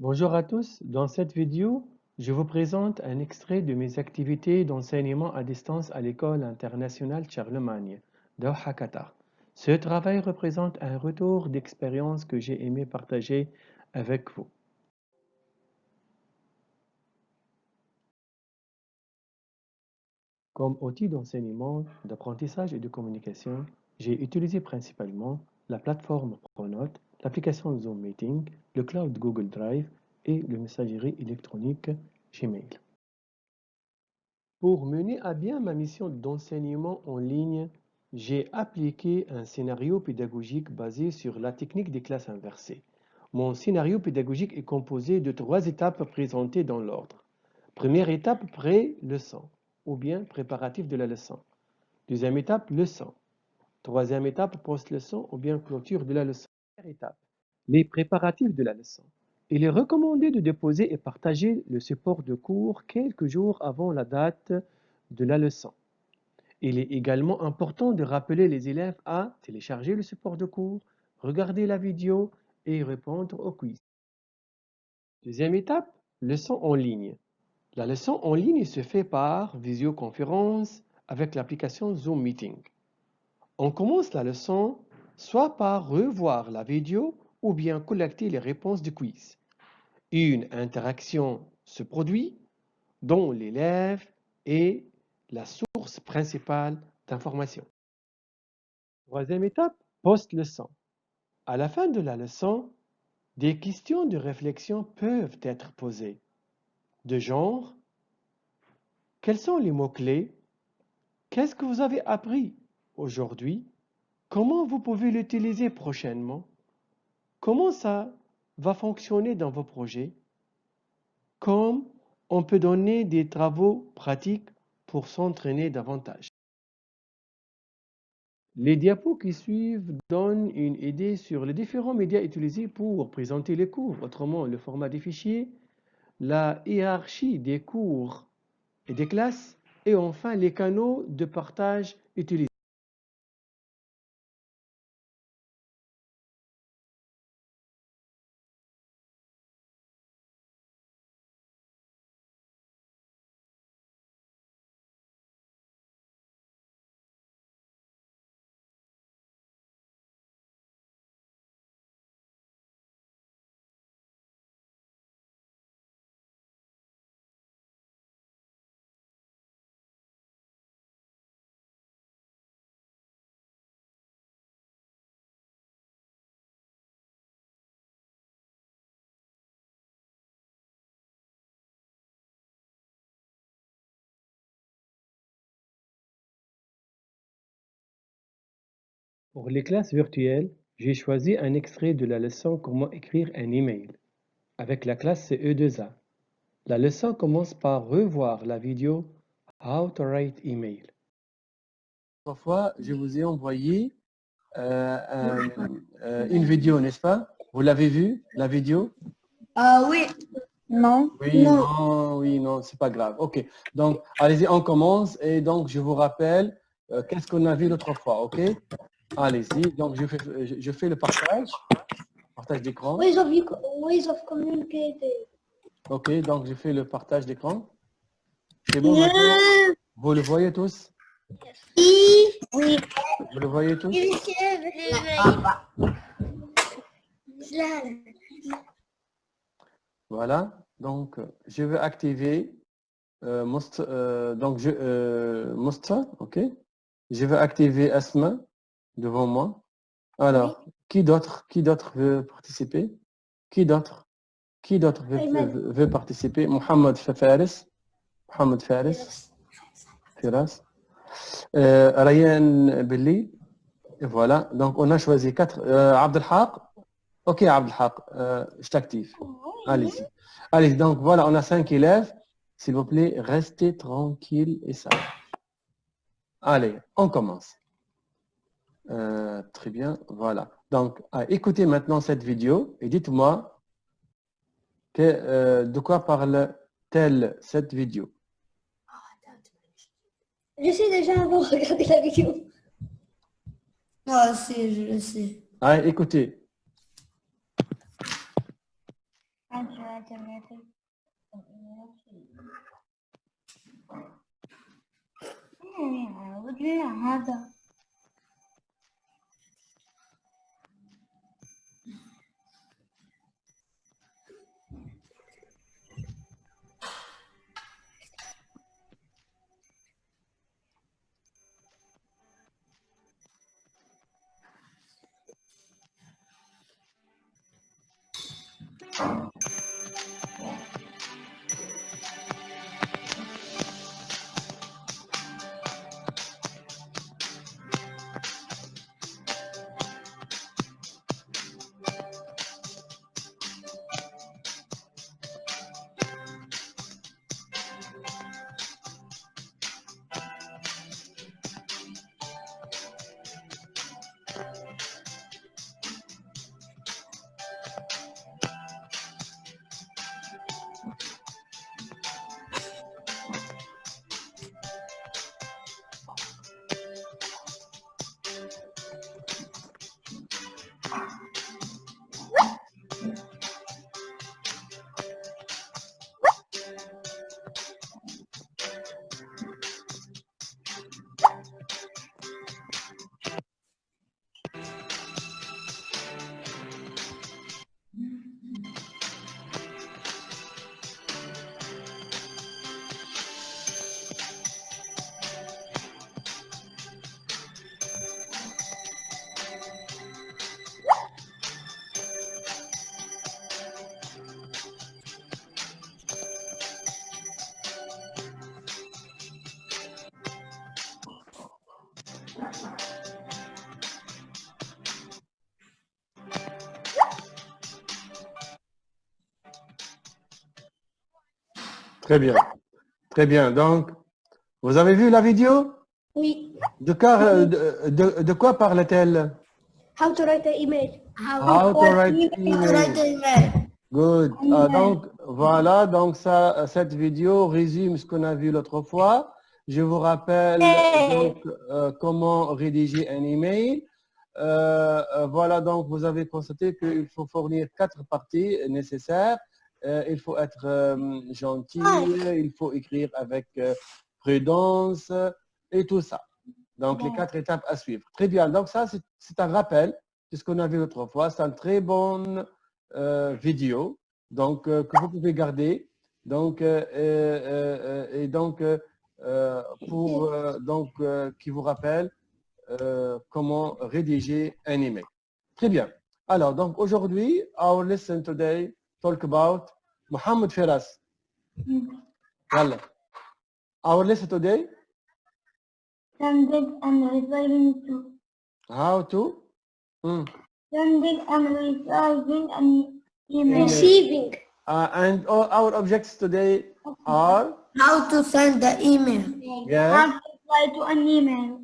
Bonjour à tous, dans cette vidéo, je vous présente un extrait de mes activités d'enseignement à distance à l'école internationale Charlemagne, Doha, Qatar. Ce travail représente un retour d'expérience que j'ai aimé partager avec vous. Comme outil d'enseignement, d'apprentissage et de communication, j'ai utilisé principalement la plateforme Pronote, l'application Zoom Meeting, le cloud Google Drive et le messagerie électronique Gmail. Pour mener à bien ma mission d'enseignement en ligne, j'ai appliqué un scénario pédagogique basé sur la technique des classes inversées. Mon scénario pédagogique est composé de 3 étapes présentées dans l'ordre. Première étape, pré-leçon, ou bien préparatif de la leçon. Deuxième étape, leçon. Troisième étape, post-leçon, ou bien clôture de la leçon. Première étape, les préparatifs de la leçon. Il est recommandé de déposer et partager le support de cours quelques jours avant la date de la leçon. Il est également important de rappeler les élèves à télécharger le support de cours, regarder la vidéo et répondre au quiz. Deuxième étape, leçon en ligne. La leçon en ligne se fait par visioconférence avec l'application Zoom Meeting. On commence la leçon soit par revoir la vidéo ou bien collecter les réponses du quiz. Une interaction se produit dont l'élève est la source principale d'information. Troisième étape, post-leçon. À la fin de la leçon, des questions de réflexion peuvent être posées. De genre, quels sont les mots-clés? Qu'est-ce que vous avez appris aujourd'hui? Comment vous pouvez l'utiliser prochainement? Comment ça va fonctionner dans vos projets? Comme on peut donner des travaux pratiques pour s'entraîner davantage. Les diapos qui suivent donnent une idée sur les différents médias utilisés pour présenter les cours, autrement le format des fichiers, la hiérarchie des cours et des classes, et enfin les canaux de partage utilisés. Pour les classes virtuelles, j'ai choisi un extrait de la leçon Comment écrire un email avec la classe CE2A. La leçon commence par revoir la vidéo How to write email. Autrefois, je vous ai envoyé une vidéo, n'est-ce pas? Vous l'avez vue, la vidéo? Ah oui. Non. Oui, non, oui, non, c'est pas grave. OK. Donc, allez-y, on commence. Et donc, je vous rappelle, qu'est-ce qu'on a vu l'autre fois, OK? Allez-y. Donc, je fais le partage d'écran. Ways of communicating. OK, donc je fais le partage d'écran. C'est bon maintenant? Vous le voyez tous? Oui. Vous le voyez tous? Voilà. Donc, je vais activer Musta, OK? Je vais activer Asma devant moi. Alors, qui d'autre veut participer? Qui d'autre veut participer? Mohamed Faris. Mohamed Faris. Firas. Ryan Belli. Et voilà. Donc, on a choisi 4. Abdelhaq. OK, Abdelhaq. Je t'active. Allez-y. Allez, donc voilà, on a 5 élèves. S'il vous plaît, restez tranquille et sage. Allez, on commence. Très bien, voilà. Donc, écoutez maintenant cette vidéo et dites-moi de quoi parle-t-elle cette vidéo? Je sais déjà avant de regarder la vidéo. Ah si, je le sais. Allez, écoutez. Très bien. Très bien. Donc, vous avez vu la vidéo? Oui. De quoi parle-t-elle? How to write an email. How to write email. email. Good. Donc, voilà. Donc, cette vidéo résume ce qu'on a vu l'autre fois. Je vous rappelle donc comment rédiger un email. Voilà, donc vous avez constaté qu'il faut fournir 4 parties nécessaires. Il faut être gentil, il faut écrire avec prudence et tout ça. Donc, les 4 étapes à suivre. Très bien. Donc, ça, c'est un rappel de ce qu'on a vu l'autre fois. C'est une très bonne vidéo donc, que vous pouvez garder. Donc, et donc, qui vous rappelle comment rédiger un email. Très bien. Alors, donc aujourd'hui, our lesson today talk about Mohamed Firas. Yalla. Our lesson today, Sending and receiving to. how to Sending and receiving an email. Receiving. And all our objects today are How to send the email. yes, How to reply to an email.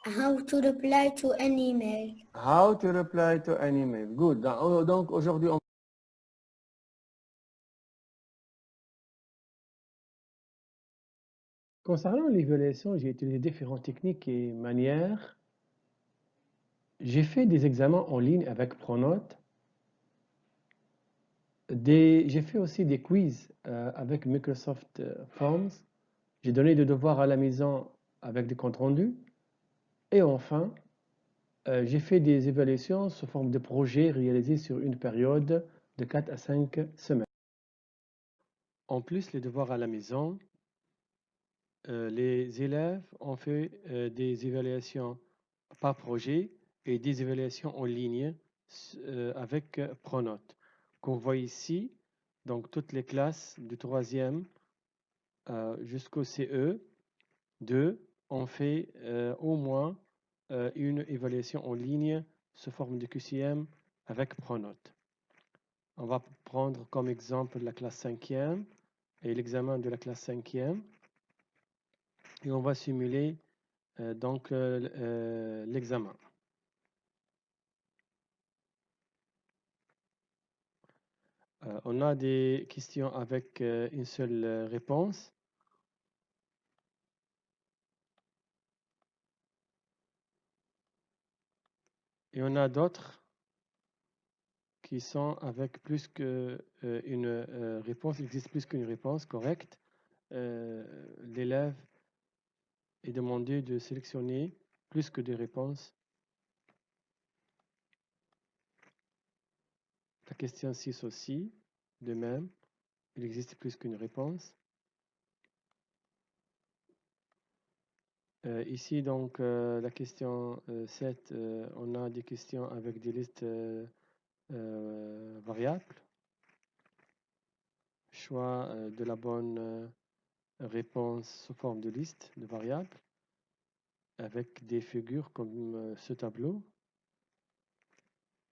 How to reply to an email. how to reply to an email. Good. Donc aujourd'hui, concernant l'évaluation, j'ai utilisé différentes techniques et manières. J'ai fait des examens en ligne avec Pronote. J'ai fait aussi des quiz avec Microsoft Forms. J'ai donné des devoirs à la maison avec des comptes rendus. Et enfin, j'ai fait des évaluations sous forme de projets réalisés sur une période de 4 à 5 semaines. En plus, les devoirs à la maison, les élèves ont fait des évaluations par projet et des évaluations en ligne avec Pronote. Qu'on voit ici, donc toutes les classes du 3e jusqu'au CE2 ont fait au moins une évaluation en ligne sous forme de QCM avec Pronote. On va prendre comme exemple la classe 5e et l'examen de la classe 5e. Et on va simuler donc l'examen. On a des questions avec une seule réponse. Et on a d'autres qui sont avec plus que une réponse, il existe plus qu'une réponse correcte. L'élève est demandé de sélectionner plus que des réponses. La question 6 aussi, de même, il existe plus qu'une réponse. Ici, donc, la question 7, on a des questions avec des listes variables. Choix de la bonne réponse sous forme de liste de variables avec des figures comme ce tableau.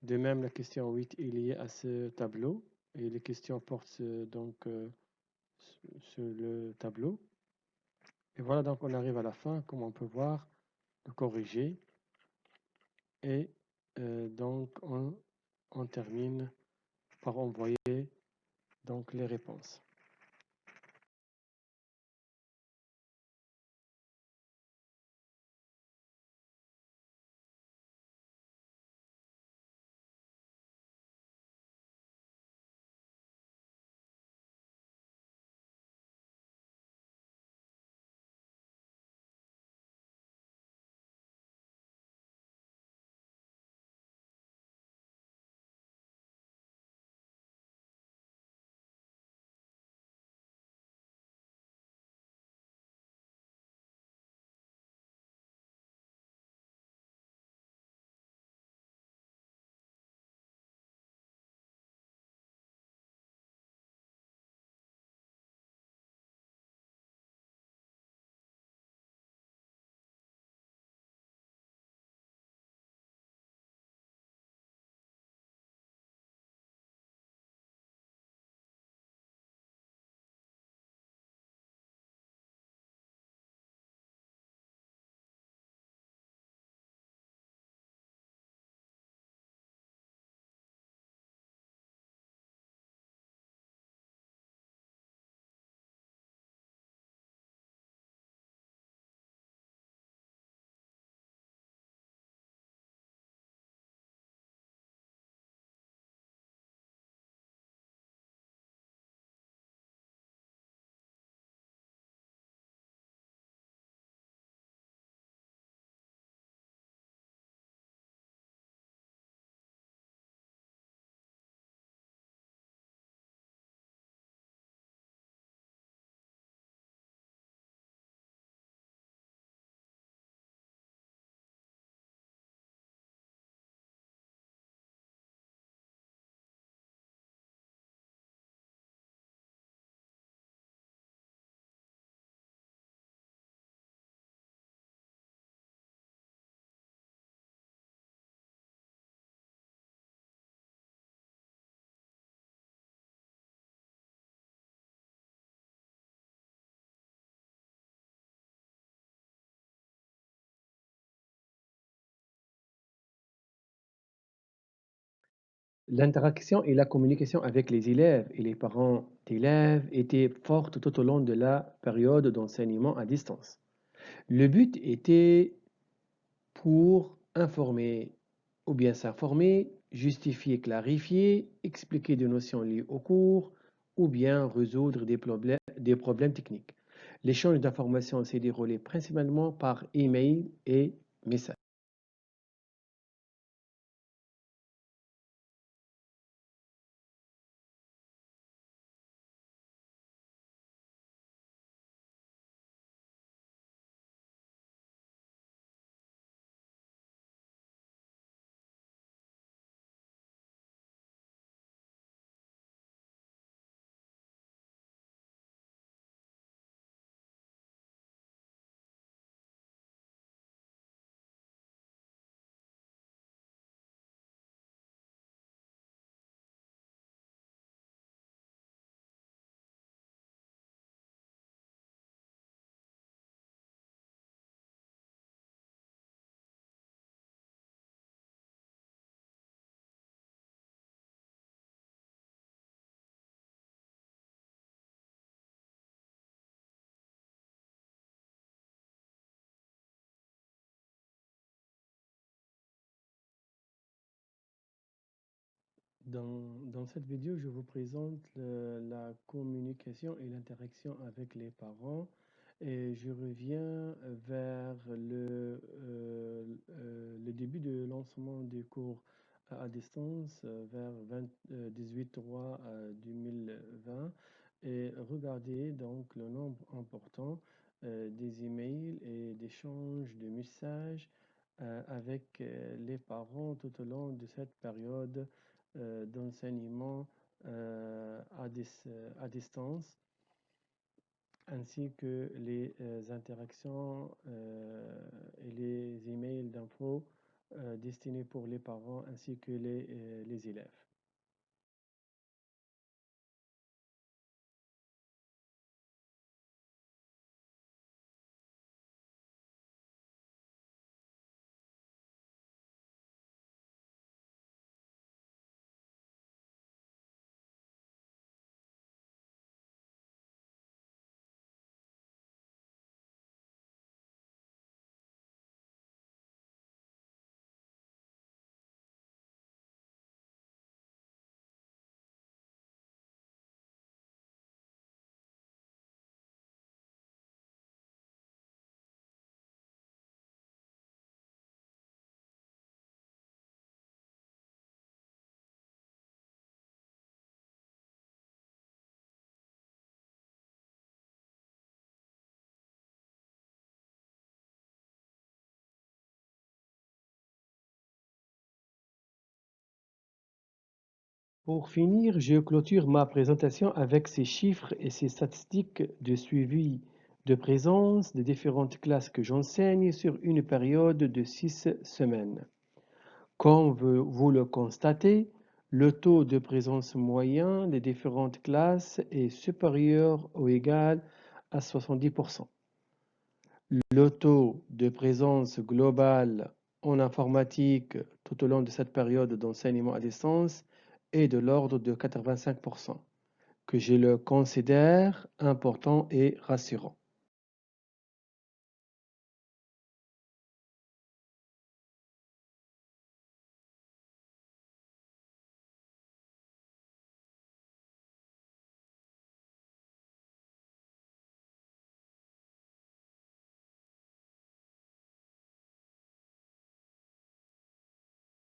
De même, la question 8 est liée à ce tableau et les questions portent donc sur le tableau. Et voilà, donc on arrive à la fin, comme on peut voir, de corriger. Et donc on termine par envoyer donc les réponses. L'interaction et la communication avec les élèves et les parents d'élèves étaient fortes tout au long de la période d'enseignement à distance. Le but était pour informer ou bien s'informer, justifier, clarifier, expliquer des notions liées au cours ou bien résoudre des problèmes techniques. L'échange d'informations s'est déroulé principalement par email et message. Dans cette vidéo, je vous présente la communication et l'interaction avec les parents et je reviens vers le début de lancement des cours à distance vers 18/3 2020 et regardez donc le nombre important des emails et d'échanges de messages avec les parents tout au long de cette période d'enseignement à distance, ainsi que les interactions et les emails d'infos destinés pour les parents ainsi que les élèves. Pour finir, je clôture ma présentation avec ces chiffres et ces statistiques de suivi de présence des différentes classes que j'enseigne sur une période de 6 semaines. Comme vous le constatez, le taux de présence moyen des différentes classes est supérieur ou égal à 70%. Le taux de présence global en informatique tout au long de cette période d'enseignement à distance est de l'ordre de 85%, que je le considère important et rassurant.